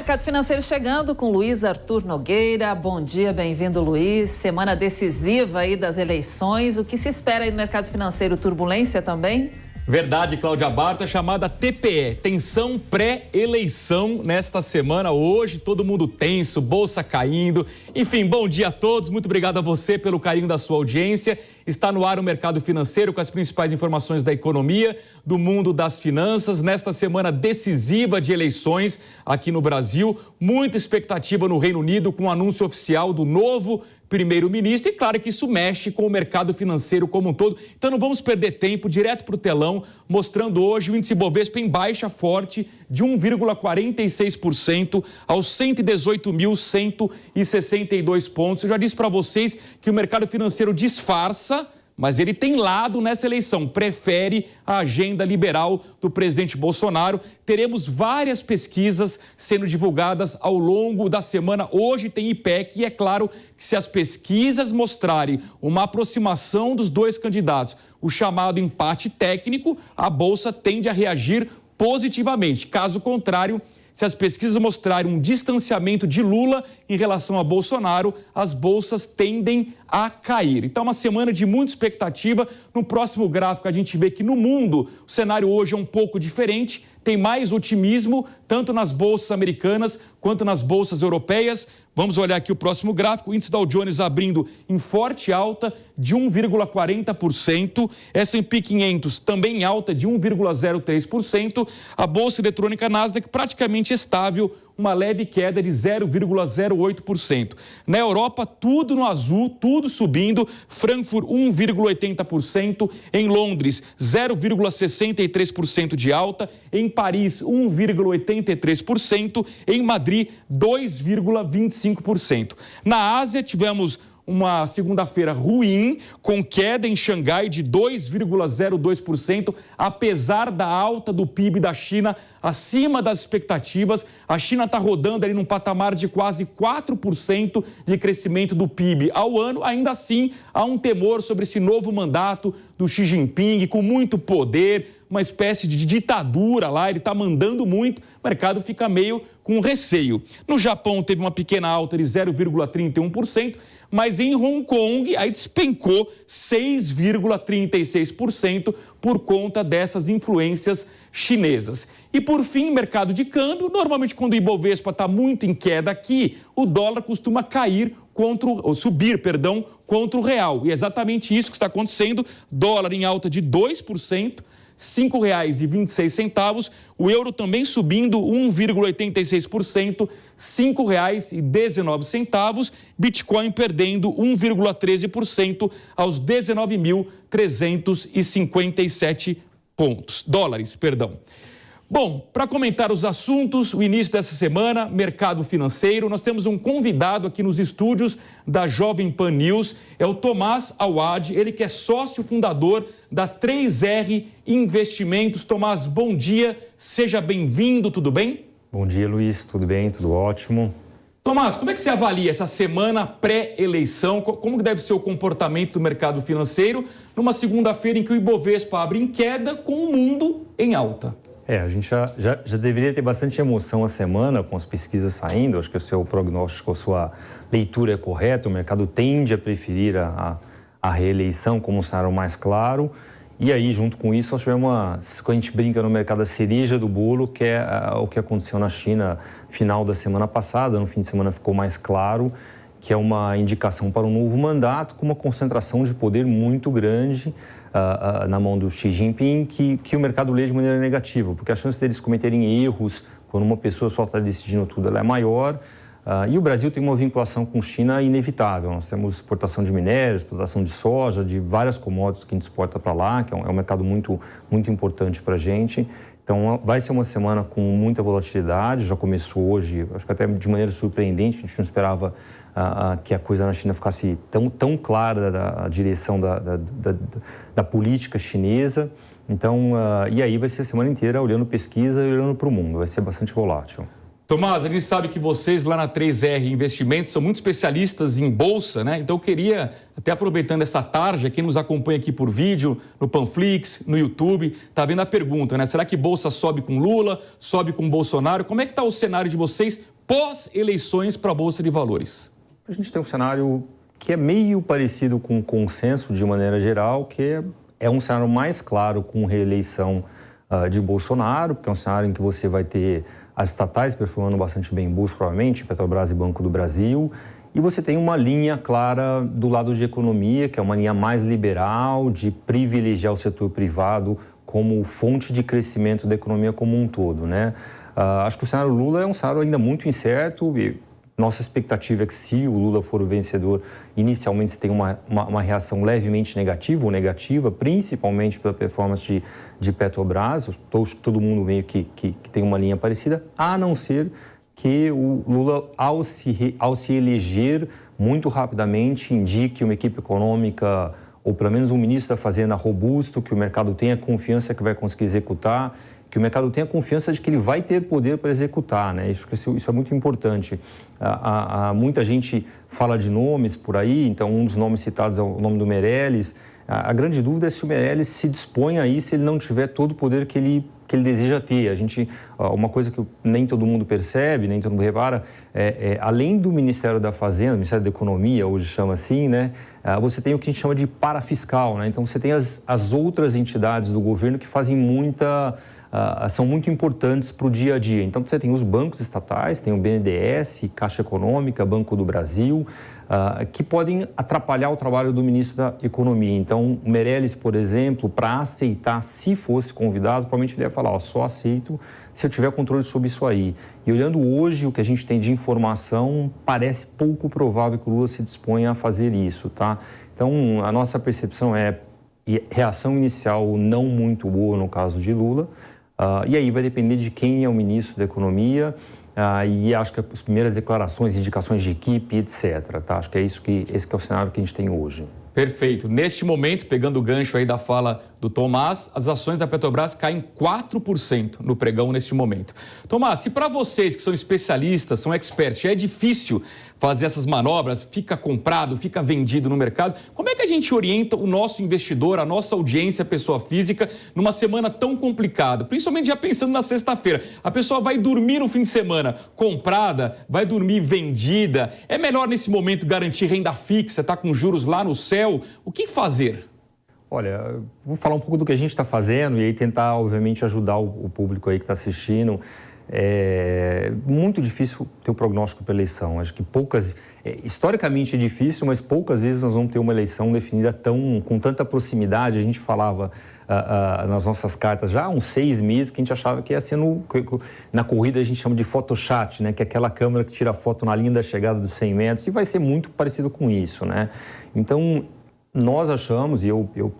Mercado Financeiro chegando com Luiz Arthur Nogueira. Bom dia, bem-vindo, Luiz. Semana decisiva aí das eleições. O que se espera aí no mercado financeiro? Turbulência também? Verdade, Cláudia Barta, chamada TPE, tensão pré-eleição nesta semana. Hoje, todo mundo tenso, bolsa caindo. Enfim, bom dia a todos. Muito obrigado a você pelo carinho da sua audiência. Está no ar o Mercado Financeiro com as principais informações da economia, do mundo das finanças. Nesta semana decisiva de eleições aqui no Brasil, muita expectativa no Reino Unido com o anúncio oficial do novo primeiro-ministro, e claro que isso mexe com o mercado financeiro como um todo. Então não vamos perder tempo, direto para o telão, mostrando hoje o índice Bovespa em baixa forte de 1,46% aos 118.162 pontos. Eu já disse para vocês que o mercado financeiro disfarça, mas ele tem lado nessa eleição, prefere a agenda liberal do presidente Bolsonaro. Teremos várias pesquisas sendo divulgadas ao longo da semana. Hoje tem IPEC e é claro que se as pesquisas mostrarem uma aproximação dos dois candidatos, o chamado empate técnico, a Bolsa tende a reagir positivamente. Caso contrário, se as pesquisas mostrarem um distanciamento de Lula em relação a Bolsonaro, as bolsas tendem a cair. Então, uma semana de muita expectativa. No próximo gráfico, a gente vê que no mundo o cenário hoje é um pouco diferente. Tem mais otimismo, tanto nas bolsas americanas quanto nas bolsas europeias. Vamos olhar aqui o próximo gráfico. O índice Dow Jones abrindo em forte alta de 1,40%. S&P 500 também em alta de 1,03%. A bolsa eletrônica Nasdaq praticamente estável, uma leve queda de 0,08%. Na Europa, tudo no azul, tudo subindo. Frankfurt, 1,80%. Em Londres, 0,63% de alta. Em Paris, 1,83%. Em Madrid, 2,25%. Na Ásia, tivemos uma segunda-feira ruim, com queda em Xangai de 2,02%, apesar da alta do PIB da China acima das expectativas. A China está rodando ali num patamar de quase 4% de crescimento do PIB ao ano. Ainda assim, há um temor sobre esse novo mandato do Xi Jinping, com muito poder, uma espécie de ditadura lá, ele está mandando muito, o mercado fica meio com receio. No Japão teve uma pequena alta de 0,31%, mas em Hong Kong aí despencou 6,36% por conta dessas influências chinesas. E por fim, mercado de câmbio, normalmente quando o Ibovespa está muito em queda aqui, o dólar costuma subir contra o real. E é exatamente isso que está acontecendo, dólar em alta de 2%, R$ 5,26, o euro também subindo 1,86%, R$ 5,19, Bitcoin perdendo 1,13% aos 19.357 dólares. Bom, para comentar os assuntos, o início dessa semana, mercado financeiro, nós temos um convidado aqui nos estúdios da Jovem Pan News, é o Tomás Awad, ele que é sócio fundador da 3R Investimentos. Tomás, bom dia, seja bem-vindo, tudo bem? Bom dia, Luiz, tudo bem, tudo ótimo. Tomás, como é que você avalia essa semana pré-eleição? Como que deve ser o comportamento do mercado financeiro numa segunda-feira em que o Ibovespa abre em queda com o mundo em alta? A gente já deveria ter bastante emoção a semana com as pesquisas saindo. Acho que o seu prognóstico, a sua leitura é correta. O mercado tende a preferir a reeleição como um cenário mais claro. E aí, junto com isso, nós tivemos quando a gente brinca no mercado, a cereja do bolo, que é o que aconteceu na China final da semana passada. No fim de semana ficou mais claro, que é uma indicação para um novo mandato com uma concentração de poder muito grande na mão do Xi Jinping, que o mercado lê de maneira negativa, porque a chance deles cometerem erros quando uma pessoa só está decidindo tudo, ela é maior. E o Brasil tem uma vinculação com a China inevitável. Nós temos exportação de minérios, exportação de soja, de várias commodities que a gente exporta para lá, que é um mercado muito, muito importante para a gente. Então, vai ser uma semana com muita volatilidade, já começou hoje, acho que até de maneira surpreendente, a gente não esperava que a coisa na China ficasse tão clara da direção da política chinesa. Então, e aí vai ser a semana inteira olhando pesquisa e olhando para o mundo, vai ser bastante volátil. Tomás, a gente sabe que vocês lá na 3R Investimentos são muito especialistas em bolsa, né? Então eu queria, até aproveitando essa tarde, quem nos acompanha aqui por vídeo, no Panflix, no YouTube, tá vendo a pergunta, né? Será que bolsa sobe com Lula, sobe com Bolsonaro? Como é que está o cenário de vocês pós-eleições para a Bolsa de Valores? A gente tem um cenário que é meio parecido com o consenso de maneira geral, que é um cenário mais claro com reeleição de Bolsonaro, porque é um cenário em que você vai ter as estatais performando bastante bem em bolsa, provavelmente, Petrobras e Banco do Brasil, e você tem uma linha clara do lado de economia, que é uma linha mais liberal, de privilegiar o setor privado como fonte de crescimento da economia como um todo, né? Acho que o cenário Lula é um cenário ainda muito incerto e nossa expectativa é que, se o Lula for o vencedor, inicialmente você tem uma reação levemente negativa ou negativa, principalmente pela performance de Petrobras. Todo mundo meio que tem uma linha parecida, a não ser que o Lula, ao se eleger muito rapidamente, indique uma equipe econômica, ou pelo menos um ministro da Fazenda robusto, que o mercado tenha confiança que vai conseguir executar, que o mercado tenha confiança de que ele vai ter poder para executar, né? Isso é muito importante. Muita gente fala de nomes por aí, então um dos nomes citados é o nome do Meirelles. A grande dúvida é se o Meirelles se dispõe aí, se ele não tiver todo o poder que ele deseja ter. Uma coisa que nem todo mundo percebe, nem todo mundo repara, além do Ministério da Fazenda, Ministério da Economia, hoje chama assim, né? Você tem o que a gente chama de parafiscal, né? Então você tem as outras entidades do governo que fazem são muito importantes para o dia a dia. Então, você tem os bancos estatais, tem o BNDES, Caixa Econômica, Banco do Brasil, que podem atrapalhar o trabalho do ministro da Economia. Então, o Meirelles, por exemplo, para aceitar, se fosse convidado, provavelmente ele ia falar, só aceito se eu tiver controle sobre isso aí. E olhando hoje o que a gente tem de informação, parece pouco provável que o Lula se disponha a fazer isso, tá? Então, a nossa percepção é reação inicial não muito boa no caso de Lula. E aí vai depender de quem é o ministro da Economia e acho que as primeiras declarações, indicações de equipe, etc. Tá? Acho que esse que é o cenário que a gente tem hoje. Perfeito. Neste momento, pegando o gancho aí da fala do Tomás, as ações da Petrobras caem 4% no pregão neste momento. Tomás, se para vocês que são especialistas, são experts, já é difícil fazer essas manobras, fica comprado, fica vendido no mercado, como é que a gente orienta o nosso investidor, a nossa audiência, a pessoa física, numa semana tão complicada? Principalmente já pensando na sexta-feira. A pessoa vai dormir no fim de semana comprada, vai dormir vendida. É melhor nesse momento garantir renda fixa, tá com juros lá no céu? O que fazer? Olha, vou falar um pouco do que a gente está fazendo e aí tentar, obviamente, ajudar o público aí que está assistindo. É muito difícil ter um prognóstico para a eleição. Acho que historicamente é difícil, mas poucas vezes nós vamos ter uma eleição definida com tanta proximidade. A gente falava nas nossas cartas já há uns 6 meses que a gente achava que ia ser na corrida a gente chama de photochat, né? Que é aquela câmera que tira foto na linha da chegada dos 100 metros e vai ser muito parecido com isso, né? Então, nós achamos, e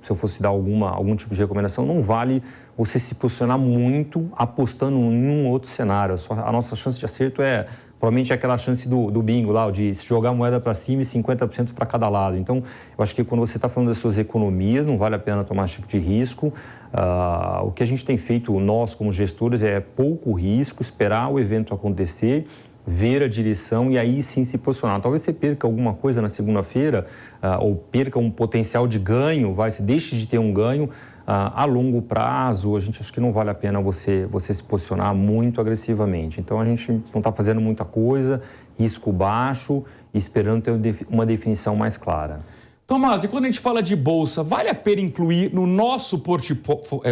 se eu fosse dar algum tipo de recomendação, não vale você se posicionar muito apostando em um outro cenário. A nossa chance de acerto provavelmente aquela chance do bingo lá, de jogar a moeda para cima e 50% para cada lado. Então, eu acho que quando você está falando das suas economias, não vale a pena tomar esse tipo de risco. O que a gente tem feito, nós como gestores, é pouco risco, esperar o evento acontecer, ver a direção e aí sim se posicionar. Talvez você perca alguma coisa na segunda-feira ou perca um potencial de ganho, você deixe de ter um ganho a longo prazo. A gente acha que não vale a pena você se posicionar muito agressivamente. Então, a gente não está fazendo muita coisa, risco baixo, esperando ter uma definição mais clara. Tomás, e quando a gente fala de bolsa, vale a pena incluir no nosso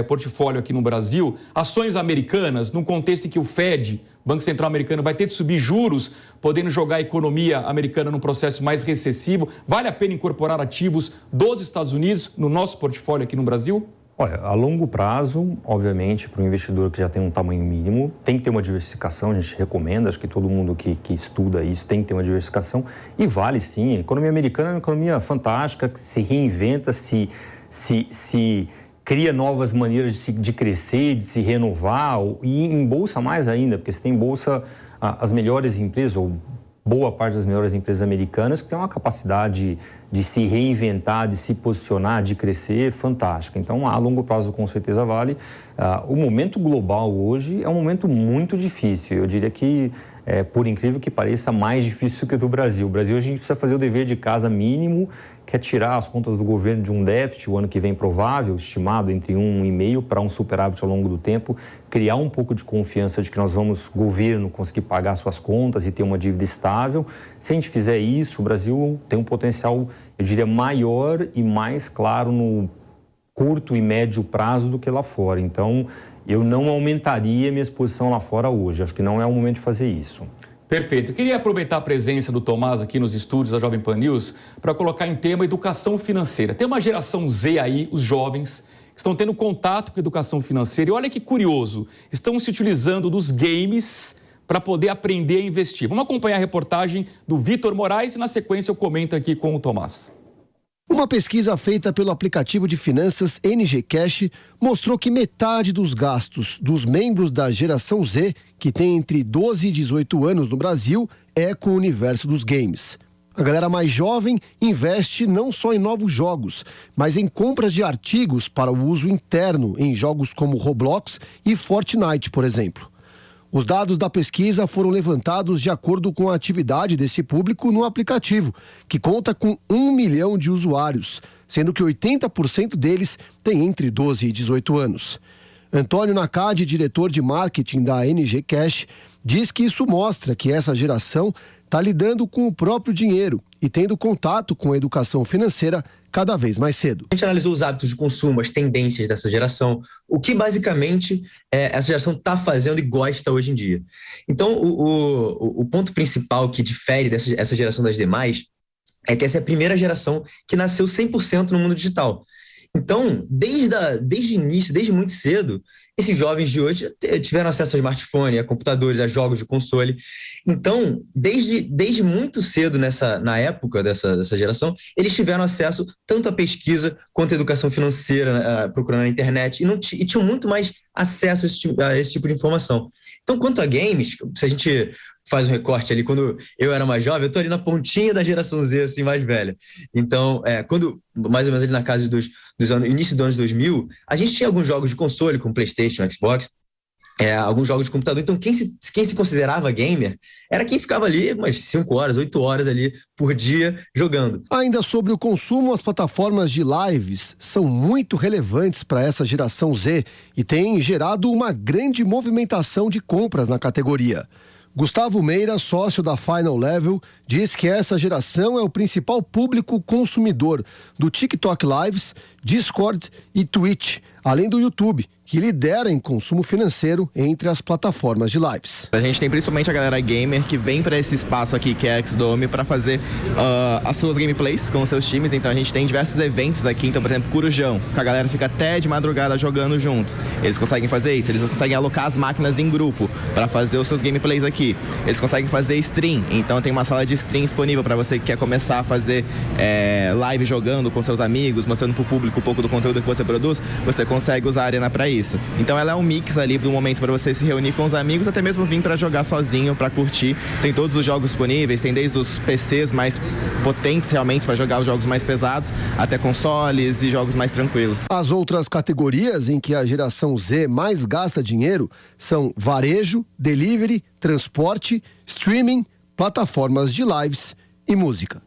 portfólio aqui no Brasil ações americanas, num contexto em que o Fed, Banco Central Americano, vai ter de subir juros, podendo jogar a economia americana num processo mais recessivo? Vale a pena incorporar ativos dos Estados Unidos no nosso portfólio aqui no Brasil? Olha, a longo prazo, obviamente, para o investidor que já tem um tamanho mínimo, tem que ter uma diversificação, a gente recomenda, acho que todo mundo que estuda isso tem que ter uma diversificação, e vale sim. A economia americana é uma economia fantástica, que se reinventa, se cria novas maneiras de crescer, de se renovar, e em bolsa mais ainda, porque você tem em bolsa as melhores empresas, ou boa parte das melhores empresas americanas, que tem uma capacidade de se reinventar, de se posicionar, de crescer fantástica. Então, a longo prazo, com certeza vale. O momento global hoje é um momento muito difícil. Eu diria que, por incrível que pareça, mais difícil que o do Brasil. O Brasil, a gente precisa fazer o dever de casa mínimo, que é tirar as contas do governo de um déficit, o ano que vem provável, estimado entre 1,5 para um superávit ao longo do tempo, criar um pouco de confiança de que nós vamos, governo, conseguir pagar suas contas e ter uma dívida estável. Se a gente fizer isso, o Brasil tem um potencial, eu diria, maior e mais claro no curto e médio prazo do que lá fora. Então, eu não aumentaria minha exposição lá fora hoje. Acho que não é o momento de fazer isso. Perfeito. Eu queria aproveitar a presença do Tomás aqui nos estúdios da Jovem Pan News para colocar em tema educação financeira. Tem uma geração Z aí, os jovens, que estão tendo contato com a educação financeira. E olha que curioso, estão se utilizando dos games para poder aprender a investir. Vamos acompanhar a reportagem do Vitor Moraes e, na sequência, eu comento aqui com o Tomás. Uma pesquisa feita pelo aplicativo de finanças NG Cash mostrou que metade dos gastos dos membros da geração Z, que tem entre 12 e 18 anos no Brasil, é com o universo dos games. A galera mais jovem investe não só em novos jogos, mas em compras de artigos para o uso interno em jogos como Roblox e Fortnite, por exemplo. Os dados da pesquisa foram levantados de acordo com a atividade desse público no aplicativo, que conta com 1 milhão de usuários, sendo que 80% deles têm entre 12 e 18 anos. Antônio Nakade, diretor de marketing da NG Cash, diz que isso mostra que essa geração está lidando com o próprio dinheiro e tendo contato com a educação financeira cada vez mais cedo. A gente analisou os hábitos de consumo, as tendências dessa geração, o que basicamente essa geração está fazendo e gosta hoje em dia. Então, o ponto principal que difere essa geração das demais é que essa é a primeira geração que nasceu 100% no mundo digital. Então, desde o início, desde muito cedo, esses jovens de hoje tiveram acesso a smartphone, a computadores, a jogos de console. Então, desde muito cedo na época dessa geração, eles tiveram acesso tanto à pesquisa quanto à educação financeira, procurando na internet, e tinham muito mais acesso a esse tipo de informação. Então, quanto a games, se a gente faz um recorte ali, quando eu era mais jovem, eu tô ali na pontinha da geração Z, assim, mais velha. Então, quando, mais ou menos ali na casa dos anos, início dos anos 2000, a gente tinha alguns jogos de console, como PlayStation, Xbox, alguns jogos de computador. Então, quem se considerava gamer era quem ficava ali umas 5 horas, 8 horas ali por dia jogando. Ainda sobre o consumo, as plataformas de lives são muito relevantes para essa geração Z e têm gerado uma grande movimentação de compras na categoria. Gustavo Meira, sócio da Final Level, diz que essa geração é o principal público consumidor do TikTok Lives, Discord e Twitch, além do YouTube, que lidera em consumo financeiro entre as plataformas de lives. A gente tem principalmente a galera gamer que vem para esse espaço aqui, que é a X-Dome, para fazer as suas gameplays com os seus times. Então a gente tem diversos eventos aqui, então por exemplo, Corujão, que a galera fica até de madrugada jogando juntos. Eles conseguem fazer isso, eles conseguem alocar as máquinas em grupo para fazer os seus gameplays aqui. Eles conseguem fazer stream, então tem uma sala de stream disponível para você que quer começar a fazer live jogando com seus amigos, mostrando para o público um pouco do conteúdo que você produz, você consegue usar a Arena para isso. Então ela é um mix ali do momento para você se reunir com os amigos, até mesmo vir para jogar sozinho, para curtir. Tem todos os jogos disponíveis, tem desde os PCs mais potentes realmente para jogar os jogos mais pesados, até consoles e jogos mais tranquilos. As outras categorias em que a geração Z mais gasta dinheiro são varejo, delivery, transporte, streaming, plataformas de lives e música.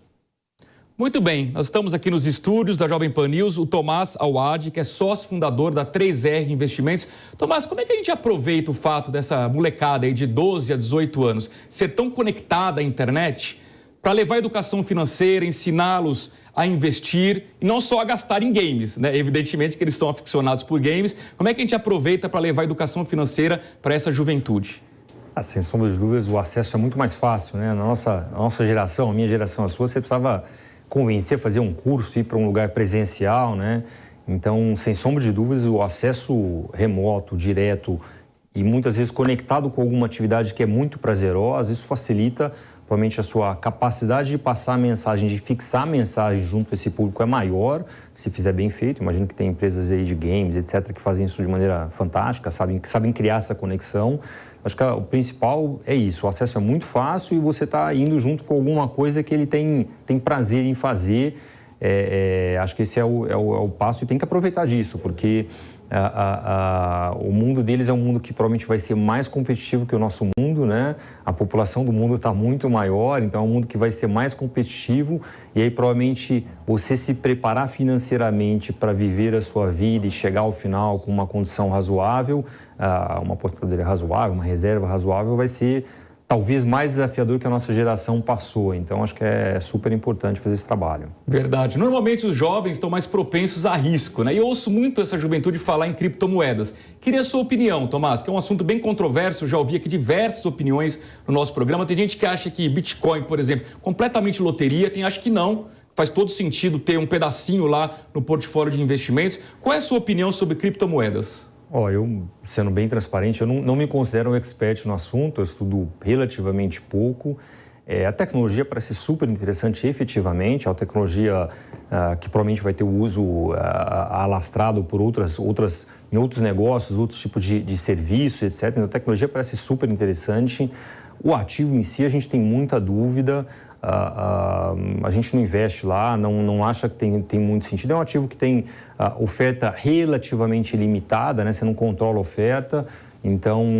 Muito bem, nós estamos aqui nos estúdios da Jovem Pan News, o Tomás Awad, que é sócio fundador da 3R Investimentos. Tomás, como é que a gente aproveita o fato dessa molecada aí de 12 a 18 anos ser tão conectada à internet para levar a educação financeira, ensiná-los a investir e não só a gastar em games, né? Evidentemente que eles são aficionados por games. Como é que a gente aproveita para levar a educação financeira para essa juventude? Sem sombra de dúvidas, o acesso é muito mais fácil, né? Na nossa geração, a minha geração, a sua, você precisava convencer a fazer um curso, ir para um lugar presencial, né? Então, sem sombra de dúvidas, o acesso remoto, direto e muitas vezes conectado com alguma atividade que é muito prazerosa, isso facilita, provavelmente, a sua capacidade de passar a mensagem, de fixar a mensagem junto a esse público é maior, se fizer bem feito. Imagino que tem empresas aí de games, etc., que fazem isso de maneira fantástica, que sabem criar essa conexão. Acho que o principal é isso, o acesso é muito fácil e você está indo junto com alguma coisa que ele tem prazer em fazer. Acho que esse é o passo e tem que aproveitar disso, porque o mundo deles é um mundo que provavelmente vai ser mais competitivo que o nosso mundo, né? A população do mundo está muito maior, então é um mundo que vai ser mais competitivo e aí provavelmente você se preparar financeiramente para viver a sua vida e chegar ao final com uma condição razoável, uma aposentadoria razoável, uma reserva razoável, vai ser talvez mais desafiador que a nossa geração passou. Então, acho que é super importante fazer esse trabalho. Verdade. Normalmente, os jovens estão mais propensos a risco, né? E eu ouço muito essa juventude falar em criptomoedas. Queria a sua opinião, Tomás, que é um assunto bem controverso. Eu já ouvi aqui diversas opiniões no nosso programa. Tem gente que acha que Bitcoin, por exemplo, completamente loteria. Tem acha que não. Faz todo sentido ter um pedacinho lá no portfólio de investimentos. Qual é a sua opinião sobre criptomoedas? Eu, sendo bem transparente, eu não me considero um expert no assunto, eu estudo relativamente pouco. A tecnologia parece super interessante efetivamente, é uma tecnologia que provavelmente vai ter o uso alastrado por em outros negócios, outros tipos de serviços, etc. Então, a tecnologia parece super interessante. O ativo em si, a gente tem muita dúvida. A gente não investe lá, não acha que tem muito sentido. É um ativo que tem oferta relativamente limitada, né? Você não controla a oferta, então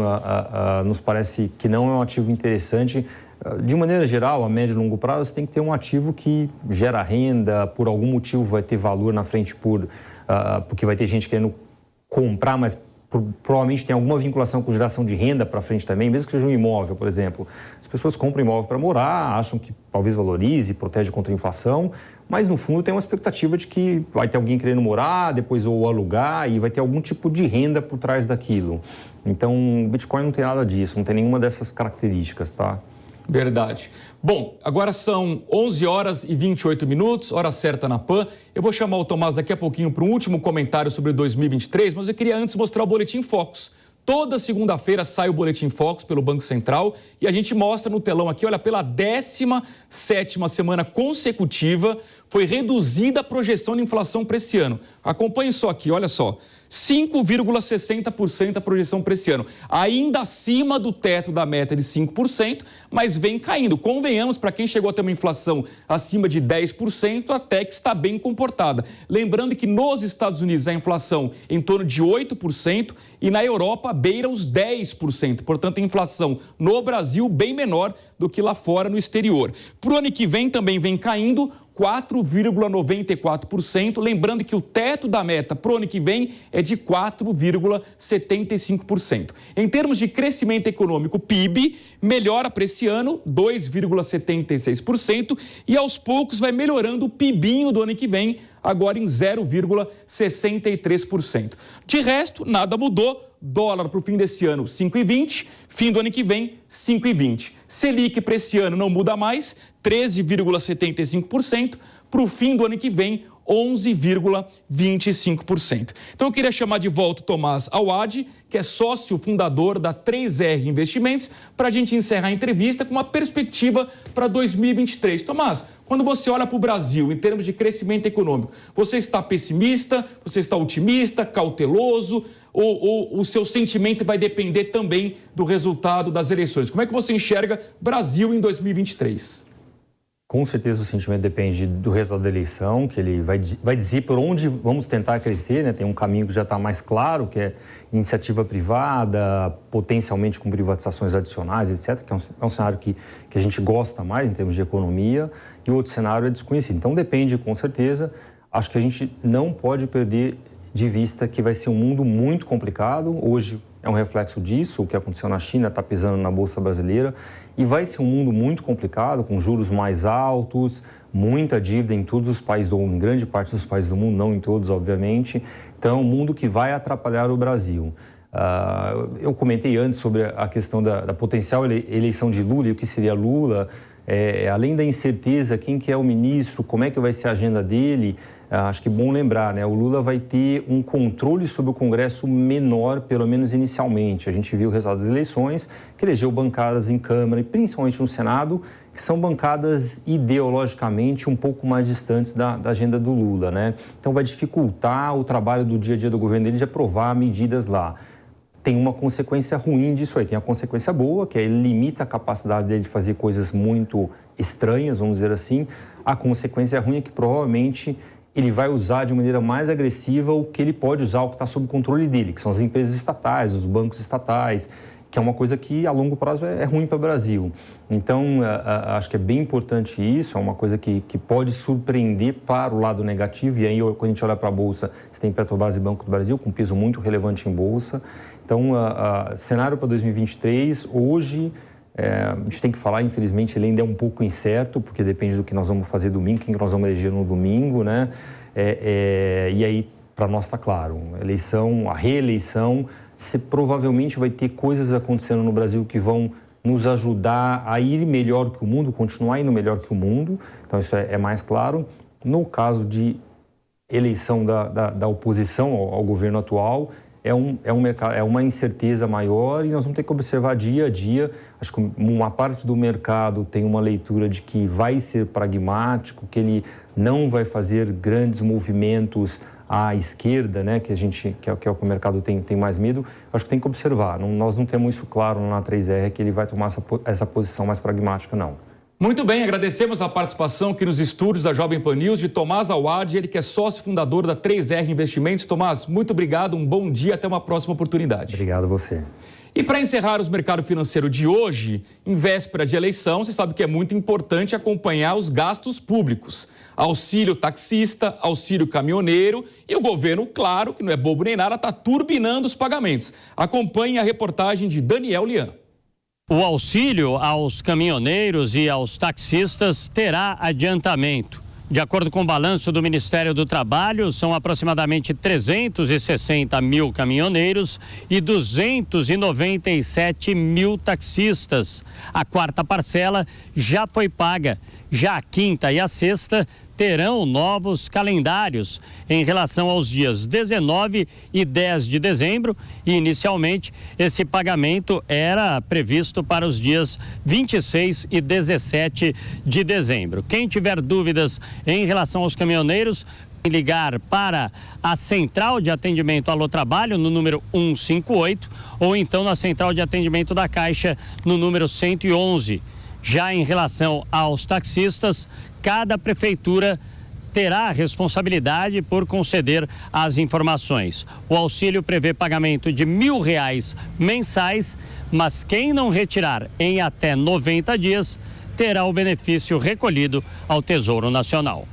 nos parece que não é um ativo interessante. De maneira geral, a médio e longo prazo, você tem que ter um ativo que gera renda, por algum motivo vai ter valor na frente, porque vai ter gente querendo comprar, mas provavelmente tem alguma vinculação com geração de renda para frente também, mesmo que seja um imóvel, por exemplo. As pessoas compram imóvel para morar, acham que talvez valorize, protege contra a inflação, mas no fundo tem uma expectativa de que vai ter alguém querendo morar, depois ou alugar e vai ter algum tipo de renda por trás daquilo. Então, o Bitcoin não tem nada disso, não tem nenhuma dessas características, tá? Verdade. Bom, agora são 11 horas e 28 minutos, hora certa na PAN. Eu vou chamar o Tomás daqui a pouquinho para um último comentário sobre 2023, mas eu queria antes mostrar o Boletim Focus. Toda segunda-feira sai o Boletim Focus pelo Banco Central e a gente mostra no telão aqui, olha, pela 17ª semana consecutiva foi reduzida a projeção de inflação para esse ano. Acompanhe só aqui, olha só. 5,60% a projeção para esse ano. Ainda acima do teto da meta de 5%, mas vem caindo. Convenhamos, para quem chegou a ter uma inflação acima de 10%, até que está bem comportada. Lembrando que nos Estados Unidos a inflação em torno de 8% e na Europa beira os 10%. Portanto, a inflação no Brasil bem menor do que lá fora no exterior. Para o ano que vem também vem caindo 4,94%, lembrando que o teto da meta para o ano que vem é de 4,75%. Em termos de crescimento econômico, o PIB melhora para esse ano 2,76% e aos poucos vai melhorando o PIBinho do ano que vem, agora em 0,63%. De resto, nada mudou. Dólar para o fim desse ano, 5,20. Fim do ano que vem, 5,20. Selic para esse ano não muda mais, 13,75%. Para o fim do ano que vem, 11,25%. Então, eu queria chamar de volta o Tomás Awad, que é sócio fundador da 3R Investimentos, para a gente encerrar a entrevista com uma perspectiva para 2023. Tomás, quando você olha para o Brasil em termos de crescimento econômico, você está pessimista, você está otimista, cauteloso, ou o seu sentimento vai depender também do resultado das eleições? Como é que você enxerga Brasil em 2023? Com certeza o sentimento depende do resultado da eleição, que ele vai dizer por onde vamos tentar crescer, né? Tem um caminho que já está mais claro, que é iniciativa privada, potencialmente com privatizações adicionais, etc., que é um cenário que a gente gosta mais em termos de economia, e o outro cenário é desconhecido. Então depende, com certeza. Acho que a gente não pode perder de vista que vai ser um mundo muito complicado. Hoje é um reflexo disso, o que aconteceu na China está pesando na Bolsa Brasileira, e vai ser um mundo muito complicado, com juros mais altos, muita dívida em todos os países, ou em grande parte dos países do mundo, não em todos, obviamente. Então, é um mundo que vai atrapalhar o Brasil. Eu comentei antes sobre a questão da potencial eleição de Lula e o que seria Lula. Além da incerteza, quem que é o ministro, como é que vai ser a agenda dele, acho que é bom lembrar, né? O Lula vai ter um controle sobre o Congresso menor, pelo menos inicialmente. A gente viu o resultado das eleições, que elegeu bancadas em Câmara e principalmente no Senado, que são bancadas ideologicamente um pouco mais distantes da agenda do Lula, né? Então vai dificultar o trabalho do dia a dia do governo dele de aprovar medidas lá. tem uma consequência ruim disso aí. Tem a consequência boa, que ele limita a capacidade dele de fazer coisas muito estranhas, vamos dizer assim. A consequência ruim é que provavelmente ele vai usar de maneira mais agressiva o que ele pode usar, o que está sob controle dele, que são as empresas estatais, os bancos estatais, que é uma coisa que a longo prazo é ruim para o Brasil. Então, acho que é bem importante isso, é uma coisa que pode surpreender para o lado negativo. E aí, quando a gente olha para a Bolsa, você tem Petrobras e Banco do Brasil com peso muito relevante em Bolsa. Então, cenário para 2023, hoje, a gente tem que falar, infelizmente, ele ainda é um pouco incerto, porque depende do que nós vamos fazer domingo, quem nós vamos eleger no domingo, né? E aí, para nós está claro, a reeleição, você provavelmente vai ter coisas acontecendo no Brasil que vão nos ajudar a ir melhor que o mundo, continuar indo melhor que o mundo. Então, isso é mais claro. No caso de eleição da oposição ao governo atual, é uma incerteza maior e nós vamos ter que observar dia a dia. Acho que uma parte do mercado tem uma leitura de que vai ser pragmático, que ele não vai fazer grandes movimentos à esquerda, né, que é o que o mercado tem mais medo. Acho que tem que observar. Nós não temos isso claro na 3R, que ele vai tomar essa posição mais pragmática, não. Muito bem, agradecemos a participação aqui nos estúdios da Jovem Pan News de Tomás Awad, ele que é sócio fundador da 3R Investimentos. Tomás, muito obrigado, um bom dia, até uma próxima oportunidade. Obrigado a você. E para encerrar os mercados financeiros de hoje, em véspera de eleição, você sabe que é muito importante acompanhar os gastos públicos. Auxílio taxista, auxílio caminhoneiro e o governo, claro, que não é bobo nem nada, está turbinando os pagamentos. Acompanhe a reportagem de Daniel Lian. O auxílio aos caminhoneiros e aos taxistas terá adiantamento. De acordo com o balanço do Ministério do Trabalho, são aproximadamente 360 mil caminhoneiros e 297 mil taxistas. A quarta parcela já foi paga. Já a quinta e a sexta terão novos calendários em relação aos dias 19 e 10 de dezembro e, inicialmente, esse pagamento era previsto para os dias 26 e 17 de dezembro. Quem tiver dúvidas em relação aos caminhoneiros, ligar para a Central de Atendimento Alô Trabalho no número 158 ou então na Central de Atendimento da Caixa no número 111. Já em relação aos taxistas, cada prefeitura terá a responsabilidade por conceder as informações. O auxílio prevê pagamento de R$1.000 mensais, mas quem não retirar em até 90 dias terá o benefício recolhido ao Tesouro Nacional.